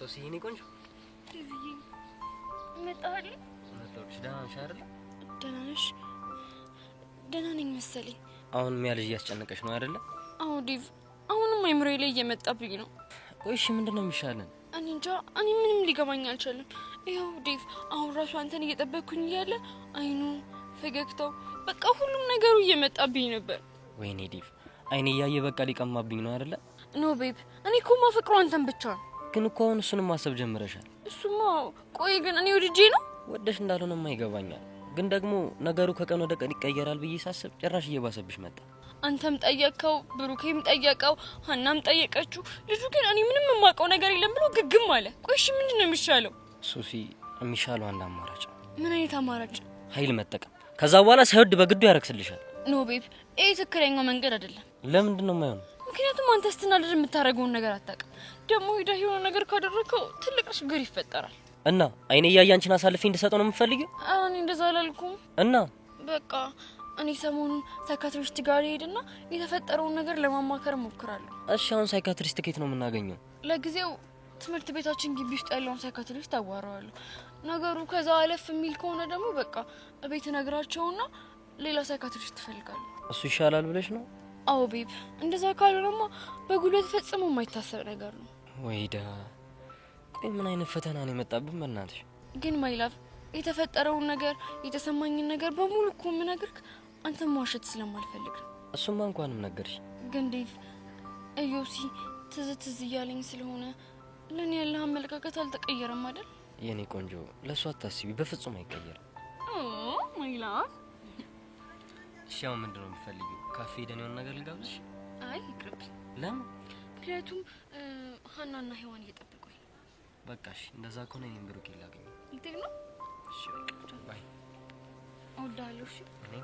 ሶሲ የኔ ቆንጆ ዲቪዬ መጣህል? መጣሁልሽ። ደህና ነሽ አይደል? ደህና ነሽ? ደህና ነኝ መሰለኝ። አሁን የሚያልጅ እያስጨነቀሽ ነው አይደል? አዎ ዲቭ፣ አሁንም አይምሮዬ ላይ እየመጣብኝ ነው። ቆይ እሺ ምንድነው የሚሻለን? እኔ እንጃ፣ እኔ ምንም ሊገባኝ አልቻለም። ይኸው ዲቭ፣ አሁን ራሱ አንተን እየጠበቅኩኝ እያለ አይኑ፣ ፈገግታው፣ በቃ ሁሉም ነገሩ እየመጣብኝ ነበር። ወይኔ ዲቭ፣ አይኔ እያየ በቃ ሊቀማብኝ ነው አይደል? ኖ ቤብ፣ እኔ እኮ ማፈቅረው አንተን ብቻ ነው። ግን እኮ አሁን እሱንም ማሰብ ጀምረሻል። እሱማ ቆይ ግን እኔ ወድጄ ነው? ወደሽ እንዳልሆነማ ይገባኛል። ግን ደግሞ ነገሩ ከቀን ወደ ቀን ይቀየራል ብዬ ሳስብ ጭራሽ እየባሰብሽ መጣ። አንተም ጠየቀው፣ ብሩኬም ጠየቀው፣ ሀናም ጠየቀችው። ልጁ ግን እኔ ምንም የማውቀው ነገር የለም ብሎ ግግም አለ። ቆይ እሺ ምንድነው የሚሻለው? ሶሲ፣ የሚሻለው አንድ አማራጭ። ምን አይነት አማራጭ? ኃይል መጠቀም። ከዛ በኋላ ሳይወድ በግዱ ያረክስልሻል። ኖ ቤብ፣ ይሄ ትክክለኛው መንገድ አይደለም። ለምንድን ነው የማይሆነው? ምክንያቱም አንተ ስትናደድ የምታደርገውን ነገር አታውቅም። ደግሞ ሄዳ የሆነ ነገር ካደረከው ትልቅ ችግር ይፈጠራል። እና አይኔ እያየ አንቺን አሳልፌ እንድሰጠው ነው የምትፈልጊው? እኔ እንደዛ አላልኩም። እና በቃ እኔ ሰሞኑን ሳይካትሪስት ጋር ሄድና የተፈጠረውን ነገር ለማማከር ሞክራለሁ። እሺ አሁን ሳይካትሪስት ከየት ነው የምናገኘው? ለጊዜው ትምህርት ቤታችን ግቢ ውስጥ ያለውን ሳይካትሪስት አዋራዋለሁ። ነገሩ ከዛ አለፍ የሚል ከሆነ ደግሞ በቃ እቤት ነግራቸውና ሌላ ሳይካትሪስት ትፈልጋለሁ። እሱ ይሻላል ብለሽ ነው? አዎ ቤብ፣ እንደዛ ካልሆነማ በጉልበት ፈጽሞ የማይታሰብ ነገር ነው። ወይዳ፣ ቆይ ምን አይነት ፈተና ነው የመጣብን በእናትሽ? ግን ማይላቭ፣ የተፈጠረውን ነገር የተሰማኝን ነገር በሙሉ እኮ የምነግርህ አንተ መዋሸት ስለማልፈልግ ነው። እሱማ እንኳንም ነገርሽ። ግን ዴቭ፣ እዮሲ ትዝ እያለኝ ስለሆነ ለኔ ያለህ አመለካከት አልተቀየረም አይደል? የኔ ቆንጆ፣ ለሱ አታስቢ፣ በፍጹም አይቀየርም። ማይላቭ፣ እሺ አሁን ምንድነው የምትፈልጊው? ካፌ ሄደን የሆነ ነገር ልጋብዝሽ? አይ ይቅርብ። ለምን? ምክንያቱም ሀናና ሔዋን እየጠበቁኝ። በቃ እሺ፣ እንደዛ ከሆነ እኔም ብሩክ ላገኘው። እንዴት ነው? እሺ በቃ ባይ። እወዳለሁ። እሺ እኔ